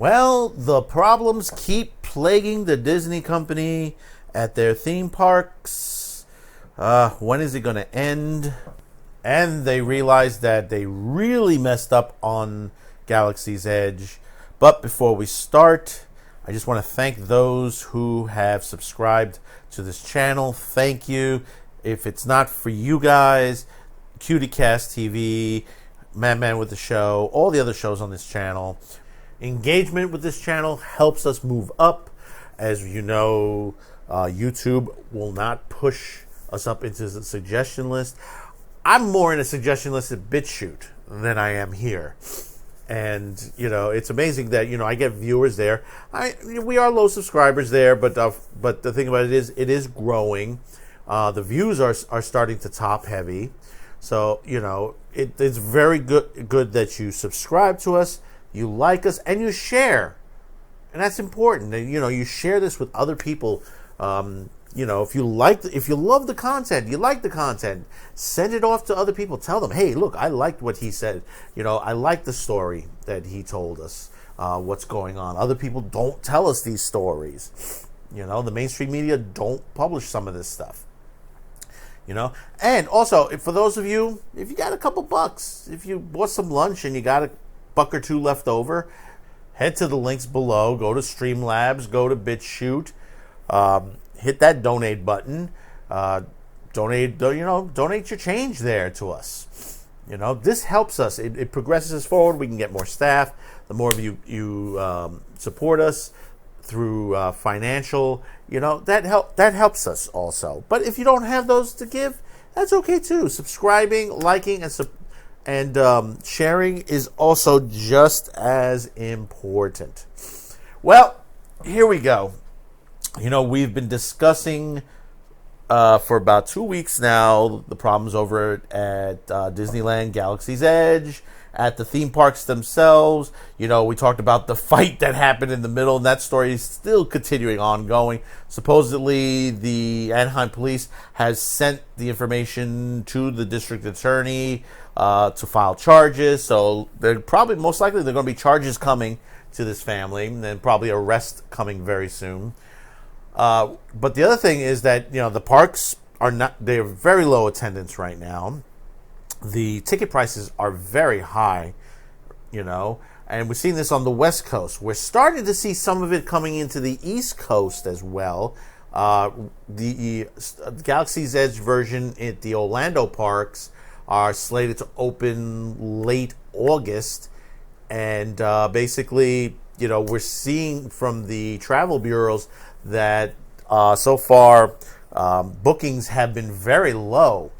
Well, the problems keep plaguing the Disney company at their theme parks. When is it going to end? And they realized that they really messed up on Galaxy's Edge. But before we start, I just want to thank those who have subscribed to this channel. Thank you. If it's not for you guys, CutieCast TV, Madman with the Show, all the other shows on this channel, engagement with this channel helps us move up. As you know, YouTube will not push us up into the suggestion list. I'm more in a suggestion list at BitChute than I am here. And, it's amazing that, I get viewers there. We are low subscribers there, but the thing about it is growing. The views are starting to top heavy. So, it's very good that you subscribe to us, you like us, and you share. And that's important. You share this with other people. If you love the content, you like the content, send it off to other people. Tell them, hey, look, I liked what he said. I like the story that he told us, what's going on. Other people don't tell us these stories. The mainstream media don't publish some of this stuff. And also, for those of you, if you got a couple bucks, if you bought some lunch and you got a buck or two left over, head to the links below, go to Streamlabs, go to BitChute, hit that donate button, donate your change there to us. This helps us. It progresses us forward. We can get more staff. The more of you support us through financial, that helps us also. But if you don't have those to give, that's okay too. Subscribing, liking, and sharing is also just as important. Well, here we go. We've been discussing for about 2 weeks now the problems over at Disneyland Galaxy's Edge, at the theme parks themselves. We talked about the fight that happened in the middle, and that story is still continuing ongoing. Supposedly, the Anaheim police has sent the information to the district attorney to file charges. So most likely, there are going to be charges coming to this family, and then probably arrest coming very soon. But the other thing is that, the parks they're very low attendance right now. The ticket prices are very high, and we're seeing this on the West Coast. We're starting to see some of it coming into the East Coast as well. The Galaxy's Edge version at the Orlando parks are slated to open late August. And basically, we're seeing from the travel bureaus that so far bookings have been very low.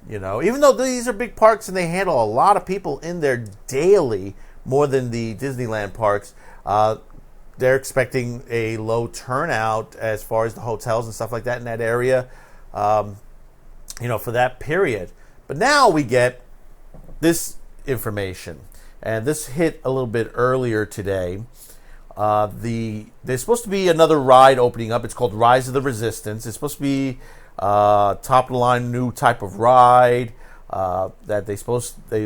Even though these are big parks and they handle a lot of people in there daily, more than the Disneyland parks, they're expecting a low turnout as far as the hotels and stuff like that in that area, for that period. But now we get this information, and this hit a little bit earlier today. There's supposed to be another ride opening up. It's called Rise of the Resistance. It's supposed to be top of the line new type of ride that they're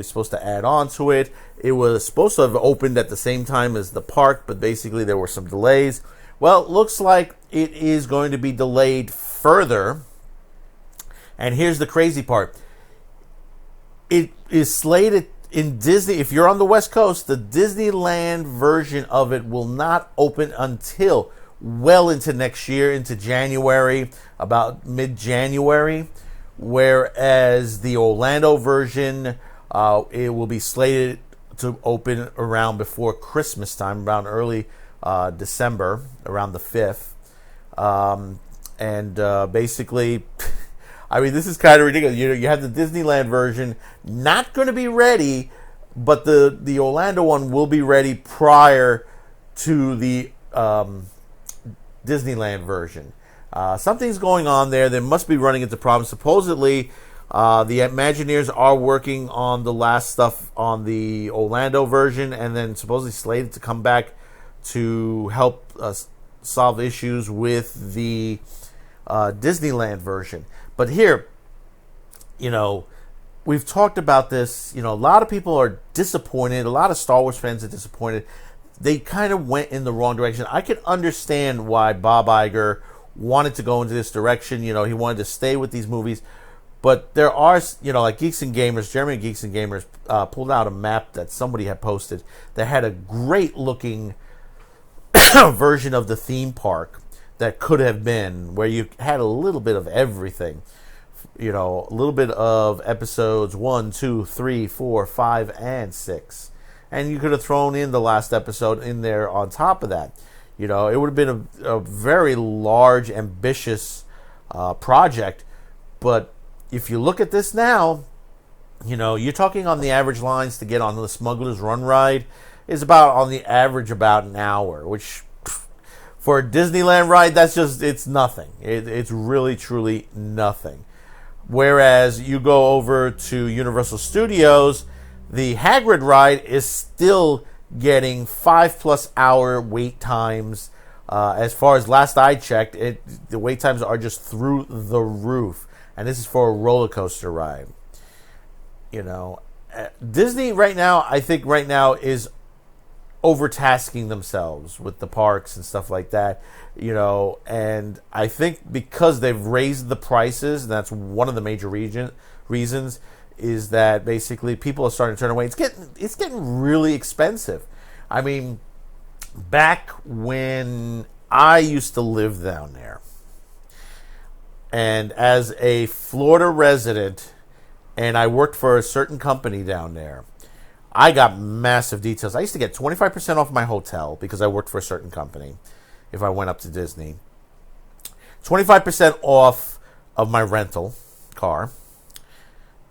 supposed to add on to it. It was supposed to have opened at the same time as the park, but basically there were some delays. Well, it looks like it is going to be delayed further. And here's the crazy part. It is slated in Disney, if you're on the West Coast, the Disneyland version of it will not open until well into next year, into January, about mid-January, whereas the Orlando version, it will be slated to open around before Christmas time, around early December, around the 5th. Basically, this is kind of ridiculous. You have the Disneyland version not going to be ready, but the Orlando one will be ready prior to the Disneyland version. Something's going on there. They must be running into problems. Supposedly, the Imagineers are working on the last stuff on the Orlando version, and then supposedly slated to come back to help us solve issues with the Disneyland version. But here, we've talked about this. A lot of people are disappointed. A lot of Star Wars fans are disappointed they kind of went in the wrong direction. I can understand why Bob Iger wanted to go into this direction. He wanted to stay with these movies. But there are, like Geeks and Gamers, Jeremy Geeks and Gamers pulled out a map that somebody had posted that had a great looking version of the theme park that could have been, where you had a little bit of everything. A little bit of episodes 1, 2, 3, 4, 5, and 6. And you could have thrown in the last episode in there on top of that. It would have been a very large, ambitious project. But if you look at this now, you're talking on the average lines to get on the Smuggler's Run ride is about on the average about an hour, which for a Disneyland ride, it's nothing. It's really, truly nothing. Whereas you go over to Universal Studios, the Hagrid ride is still getting 5+ hour wait times. As far as last I checked, the wait times are just through the roof. And this is for a roller coaster ride. Disney right now, I think right now is overtasking themselves with the parks and stuff like that. And I think because they've raised the prices, and that's one of the major reasons, is that basically people are starting to turn away. It's getting really expensive. I mean, back when I used to live down there, and as a Florida resident, and I worked for a certain company down there, I got massive details. I used to get 25% off my hotel because I worked for a certain company if I went up to Disney. 25% off of my rental car.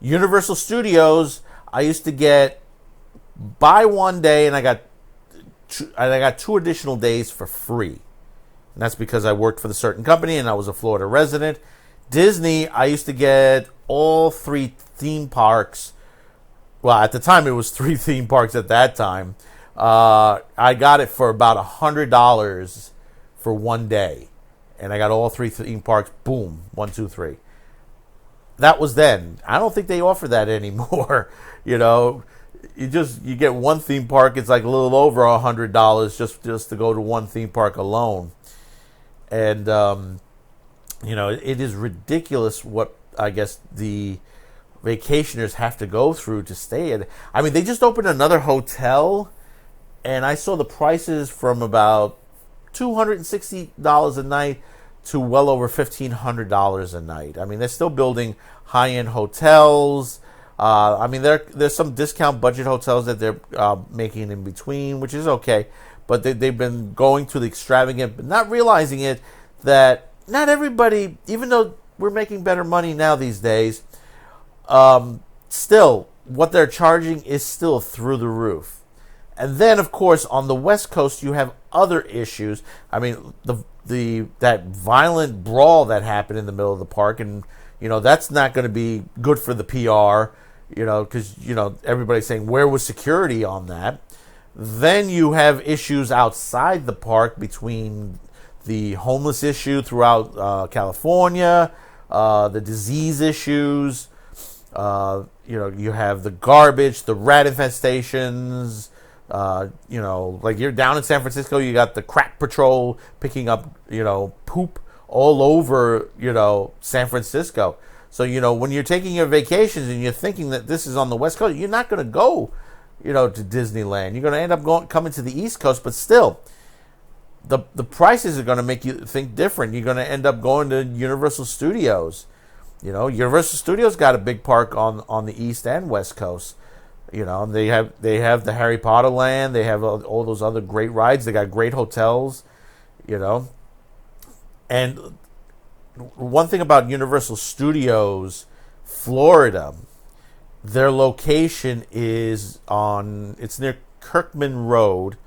Universal Studios, I used to get buy one day, and I got 2 additional days for free. And that's because I worked for the certain company and I was a Florida resident. Disney, I used to get all 3 theme parks. Well, at the time, it was 3 theme parks at that time. I got it for about $100 for one day. And I got all 3 theme parks. Boom. 1, 2, 3. That was then. I don't think they offer that anymore. You get one theme park. It's like a little over $100 just to go to one theme park alone. And, it is ridiculous what, I guess, the vacationers have to go through to stay at. I mean, they just opened another hotel, and I saw the prices from about $260 a night to well over $1,500 a night. I mean, they're still building high-end hotels. There's some discount budget hotels that they're making in between, which is okay. But they've been going to the extravagant, but not realizing it that not everybody, even though we're making better money now these days, still, what they're charging is still through the roof. And then, of course, on the West Coast, you have other issues. I mean, that violent brawl that happened in the middle of the park, and that's not going to be good for the PR. Because everybody's saying, where was security on that? Then you have issues outside the park between the homeless issue throughout California, the disease issues. You have the garbage, the rat infestations. Like you're down in San Francisco, you got the crack patrol picking up, poop all over, San Francisco. So, when you're taking your vacations and you're thinking that this is on the West Coast, you're not going to go, to Disneyland. You're going to end up coming to the East Coast, but still, the prices are going to make you think different. You're going to end up going to Universal Studios. Universal Studios got a big park on the East and West Coast. They have the Harry Potter land. They have all those other great rides. They got great hotels. And one thing about Universal Studios Florida, their location is it's near Kirkman Road,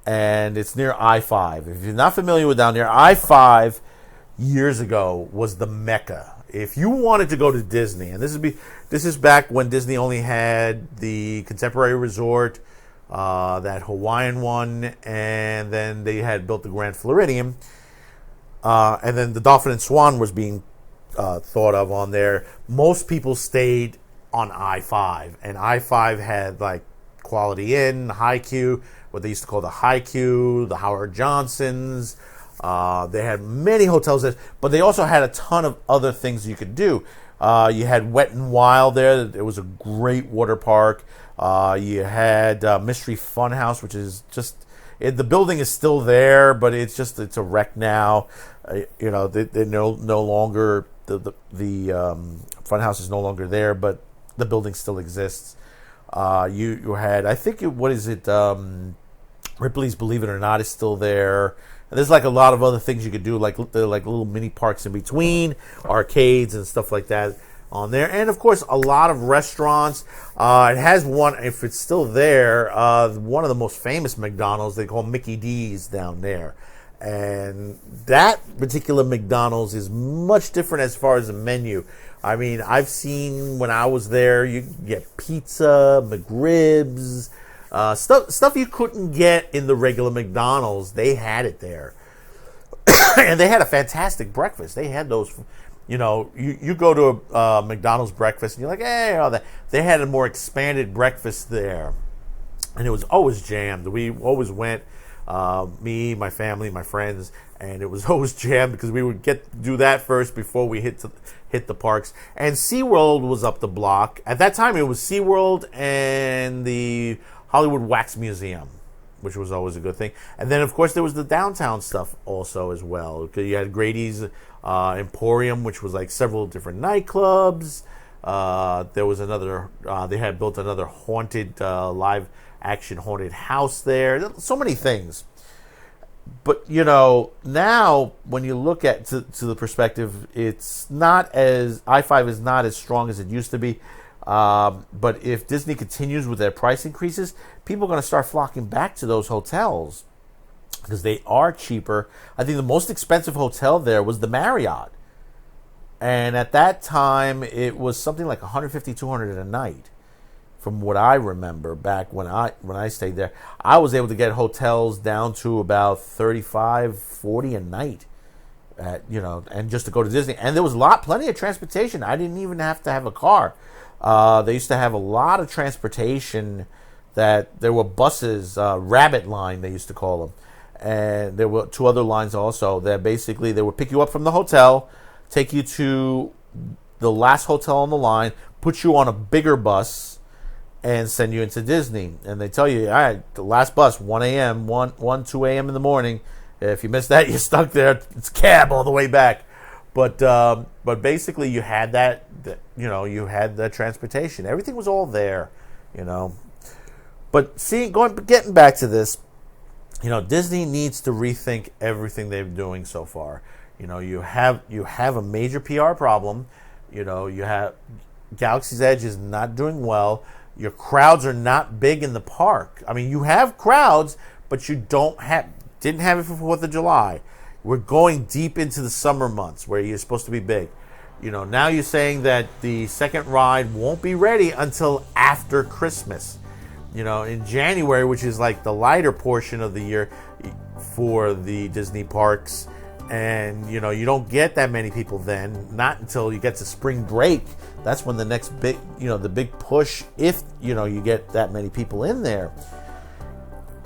and it's near I-5. If you're not familiar with down there, I-5 years ago was the Mecca. If you wanted to go to Disney, and this is back when Disney only had the Contemporary Resort, that Hawaiian one, and then they had built the Grand Floridian, and then the Dolphin and Swan was being thought of on there. Most people stayed on I-5, and I-5 had like Quality Inn, High Q, what they used to call the High Q, the Howard Johnsons. They had many hotels there, but they also had a ton of other things you could do. You had Wet and Wild there. It was a great water park. You had Mystery Funhouse, which is just... the building is still there, but it's a wreck now. They're no longer... The Funhouse is no longer there, but the building still exists. You had... I think Ripley's Believe It or Not is still there. And there's like a lot of other things you could do, like little mini parks in between, arcades and stuff like that on there. And of course, a lot of restaurants. It has one, if it's still there, one of the most famous McDonald's they call Mickey D's down there. And that particular McDonald's is much different as far as the menu. I mean, I've seen when I was there, you get pizza, McRibs, stuff you couldn't get in the regular McDonald's. They had it there. And they had a fantastic breakfast. They had those, you go to a McDonald's breakfast and you're like, hey, they had a more expanded breakfast there. And it was always jammed. We always went, me, my family, my friends, and it was always jammed because we would do that first before we hit the parks. And SeaWorld was up the block. At that time, it was SeaWorld and the Hollywood Wax Museum, which was always a good thing. And then, of course, there was the downtown stuff also as well. You had Grady's Emporium, which was like several different nightclubs. There was another, they had built another haunted, live action haunted house there. So many things. But, now when you look at to the perspective, it's not as, I-5 is not as strong as it used to be. But if Disney continues with their price increases, people are going to start flocking back to those hotels because they are cheaper. I think the most expensive hotel there was the Marriott. And at that time, it was something like $150, $200 a night. From what I remember back when I stayed there, I was able to get hotels down to about $35, $40 a night. And just to go to Disney. And there was plenty of transportation. I didn't even have to have a car. They used to have a lot of transportation. That there were buses, Rabbit Line they used to call them, and there were two other lines also. That basically they would pick you up from the hotel, take you to the last hotel on the line, put you on a bigger bus, and send you into Disney. And they tell you, all right, the last bus, 1 a.m., 2 a.m. in the morning. If you miss that, you're stuck there. It's cab all the way back. But basically, you had that. You had that transportation. Everything was all there. But getting back to this, Disney needs to rethink everything they're doing so far. You have a major PR problem. You have Galaxy's Edge is not doing well. Your crowds are not big in the park. I mean, you have crowds, but you didn't have it for 4th of July. We're going deep into the summer months where you're supposed to be big. Now you're saying that the second ride won't be ready until after Christmas. In January, which is like the lighter portion of the year for the Disney parks. And, you don't get that many people then, not until you get to spring break. That's when the next big, the big push, if, you get that many people in there.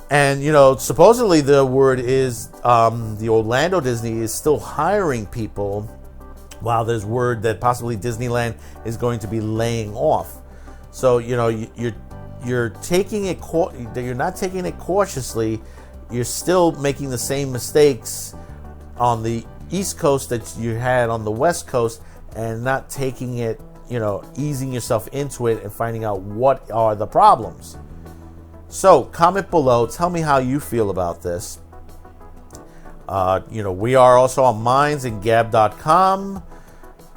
And, supposedly the word is the Orlando Disney is still hiring people, while there's word that possibly Disneyland is going to be laying off. So, you're taking it, you're not taking it cautiously. You're still making the same mistakes on the East Coast that you had on the West Coast, and not taking it, easing yourself into it and finding out what are the problems. So comment below, tell me how you feel about this. We are also on Minds and Gab.com.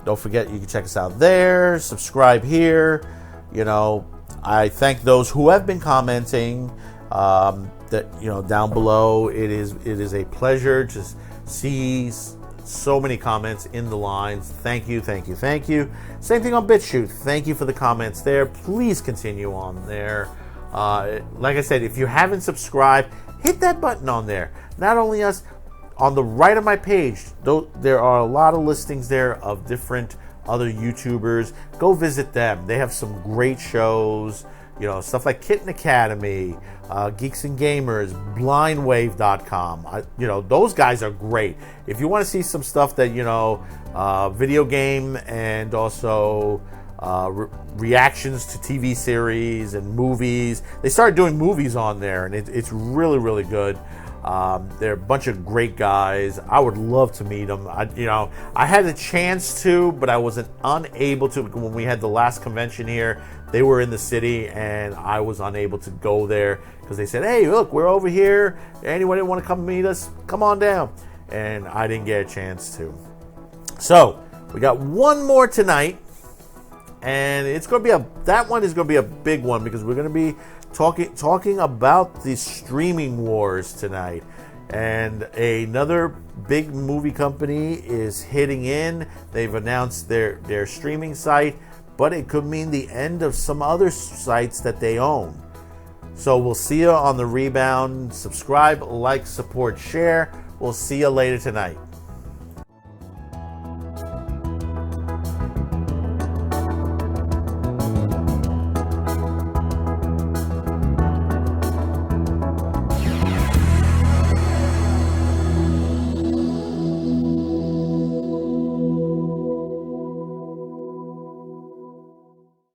Don't forget, you can check us out there. Subscribe here. I thank those who have been commenting. Down below. It is a pleasure to see so many comments in the lines. Thank you. Same thing on BitChute. Thank you for the comments there. Please continue on there. Like I said, if you haven't subscribed, hit that button on there. Not only us, on the right of my page, there are a lot of listings there of different other YouTubers. Go visit them. They have some great shows. stuff like Kitten Academy, Geeks and Gamers, blindwave.com. Those guys are great. If you want to see some stuff that, video game and also reactions to TV series and movies. They started doing movies on there, and it's really, really good. They're a bunch of great guys. I would love to meet them. I had a chance to, but I wasn't unable to when we had the last convention here. They were in the city, and I was unable to go there because they said, "Hey, look, we're over here. Anyone want to come meet us? Come on down." And I didn't get a chance to. So we got one more tonight, and that one is going to be a big one because we're going to be talking about the streaming wars tonight. And another big movie company is hitting in. They've announced their streaming site, but it could mean the end of some other sites that they own. So we'll see you on the rebound. Subscribe, like, support, share. We'll see you later tonight.